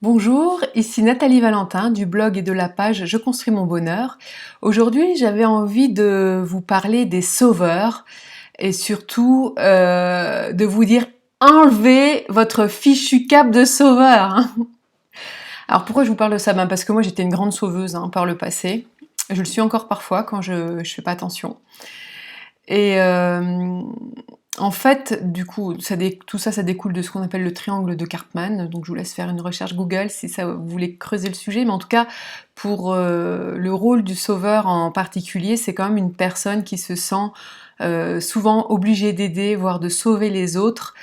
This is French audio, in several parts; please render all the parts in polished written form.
Bonjour, ici Nathalie Valentin du blog et de la page Je construis mon bonheur. Aujourd'hui, j'avais envie de vous parler des sauveurs et surtout de vous dire enlevez votre fichu cap de sauveur, hein. Alors pourquoi je vous parle de ça? Parce que moi j'étais une grande sauveuse par le passé. Je le suis encore parfois quand je fais pas attention. Et en fait, du coup, tout ça, ça découle de ce qu'on appelle le triangle de Karpman. Donc, je vous laisse faire une recherche Google si ça vous voulez creuser le sujet. Mais en tout cas, pour le rôle du sauveur en particulier, c'est quand même une personne qui se sent souvent obligée d'aider, voire de sauver les autres.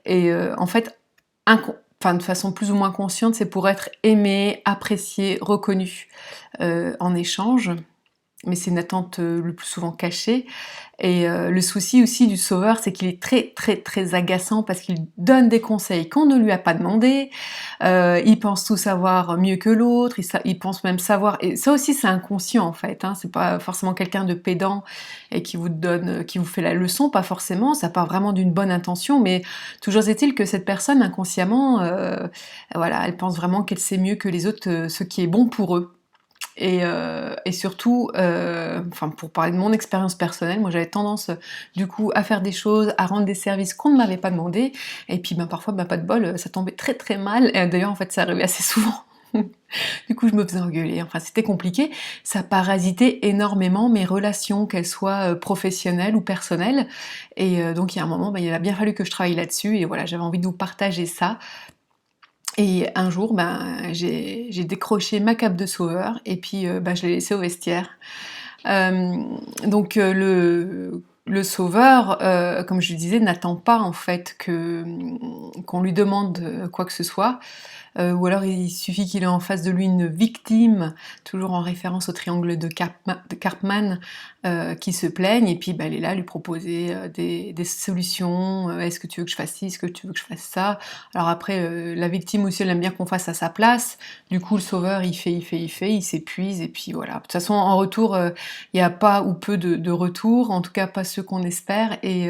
Et en fait, de façon plus ou moins consciente, c'est pour être aimé, apprécié, reconnu en échange. Mais c'est une attente le plus souvent cachée. Et le souci aussi du sauveur, c'est qu'il est très agaçant parce qu'il donne des conseils qu'on ne lui a pas demandé, il pense tout savoir mieux que l'autre, il pense même savoir, et ça aussi c'est inconscient en fait, c'est pas forcément quelqu'un de pédant et qui vous fait la leçon, pas forcément, ça part vraiment d'une bonne intention, mais toujours est-il que cette personne inconsciemment, voilà, elle pense vraiment qu'elle sait mieux que les autres ce qui est bon pour eux. Et surtout, pour parler de mon expérience personnelle, moi j'avais tendance du coup à faire des choses, à rendre des services qu'on ne m'avait pas demandé, et puis parfois, pas de bol, ça tombait très mal, et d'ailleurs en fait ça arrivait assez souvent. Du coup je me faisais engueuler, enfin c'était compliqué, ça parasitait énormément mes relations, qu'elles soient professionnelles ou personnelles, et donc il y a un moment, il a bien fallu que je travaille là-dessus, et voilà, j'avais envie de vous partager ça. Et un jour, j'ai décroché ma cape de sauveur et puis je l'ai laissée au vestiaire. Donc le sauveur, comme je le disais, n'attend pas en fait qu'on lui demande quoi que ce soit. Ou alors il suffit qu'il ait en face de lui une victime, toujours en référence au triangle de Karpman, qui se plaigne, et puis elle est là à lui proposer des solutions. Est-ce que tu veux que je fasse ci, est-ce que tu veux que je fasse ça? Alors après, la victime aussi, elle aime bien qu'on fasse à sa place, du coup le sauveur il fait, il s'épuise, et puis voilà. De toute façon en retour, il n'y a pas ou peu de retour, en tout cas pas ceux qu'on espère, et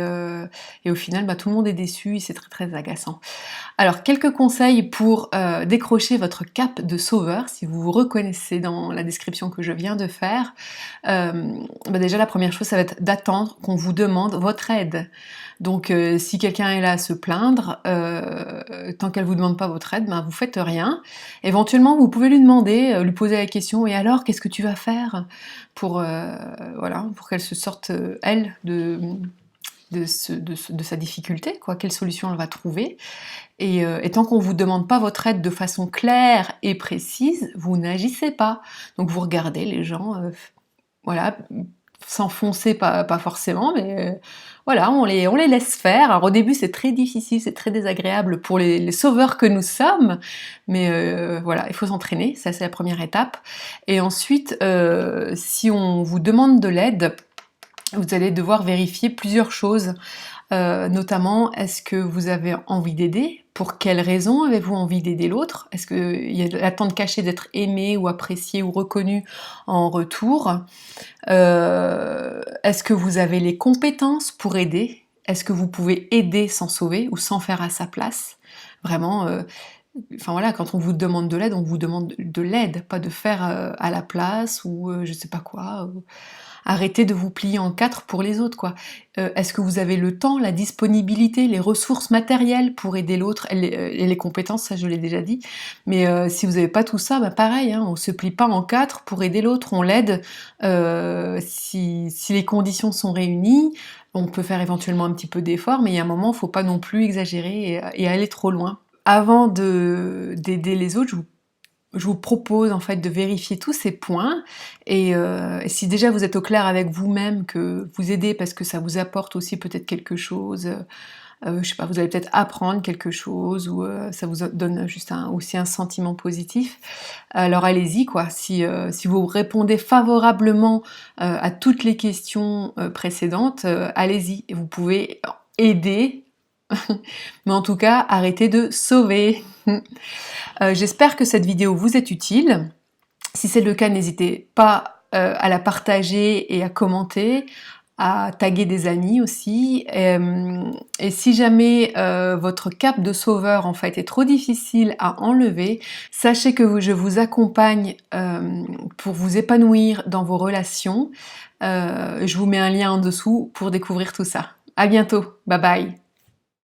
au final tout le monde est déçu, et c'est très agaçant. Alors, quelques conseils pour décrocher votre cape de sauveur, si vous vous reconnaissez dans la description que je viens de faire. Déjà, la première chose, ça va être d'attendre qu'on vous demande votre aide. Donc, si quelqu'un est là à se plaindre, tant qu'elle vous demande pas votre aide, vous faites rien. Éventuellement, vous pouvez lui demander, lui poser la question, et alors, qu'est-ce que tu vas faire pour, voilà, pour qu'elle se sorte, elle, de sa difficulté, quoi, quelle solution elle va trouver. Et tant qu'on ne vous demande pas votre aide de façon claire et précise, vous n'agissez pas. Donc vous regardez les gens, voilà, s'enfoncer pas forcément, mais voilà, on les laisse faire. Alors au début c'est très difficile, c'est très désagréable pour les sauveurs que nous sommes, mais voilà, il faut s'entraîner, ça c'est la première étape. Et ensuite, si on vous demande de l'aide, vous allez devoir vérifier plusieurs choses, notamment, est-ce que vous avez envie d'aider? Pour quelles raisons avez-vous envie d'aider l'autre? Est-ce qu'il y a l'attente cachée d'être aimé ou apprécié ou reconnu en retour? Est-ce que vous avez les compétences pour aider? Est-ce que vous pouvez aider sans sauver ou sans faire à sa place? Vraiment, voilà, quand on vous demande de l'aide, on vous demande de l'aide, pas de faire à la place, ou je sais pas quoi. Arrêtez de vous plier en quatre pour les autres, quoi. Est-ce que vous avez le temps, la disponibilité, les ressources matérielles pour aider l'autre, et les compétences, ça je l'ai déjà dit. Mais si vous n'avez pas tout ça, pareil, on se plie pas en quatre pour aider l'autre, on l'aide si les conditions sont réunies. On peut faire éventuellement un petit peu d'effort, mais il y a un moment, il ne faut pas non plus exagérer et aller trop loin. Avant d'aider les autres, je vous propose en fait de vérifier tous ces points, et si déjà vous êtes au clair avec vous-même que vous aidez parce que ça vous apporte aussi peut-être quelque chose, je sais pas, vous allez peut-être apprendre quelque chose, ou ça vous donne juste aussi un sentiment positif, alors allez-y quoi. Si vous répondez favorablement à toutes les questions précédentes, allez-y, et vous pouvez aider. Mais en tout cas, arrêtez de sauver. J'espère que cette vidéo vous est utile. Si c'est le cas, n'hésitez pas à la partager et à commenter. à taguer des amis aussi. Et si jamais votre cap de sauveur en fait est trop difficile à enlever, sachez que je vous accompagne pour vous épanouir dans vos relations. Je vous mets un lien en dessous pour découvrir tout ça. À bientôt, bye bye.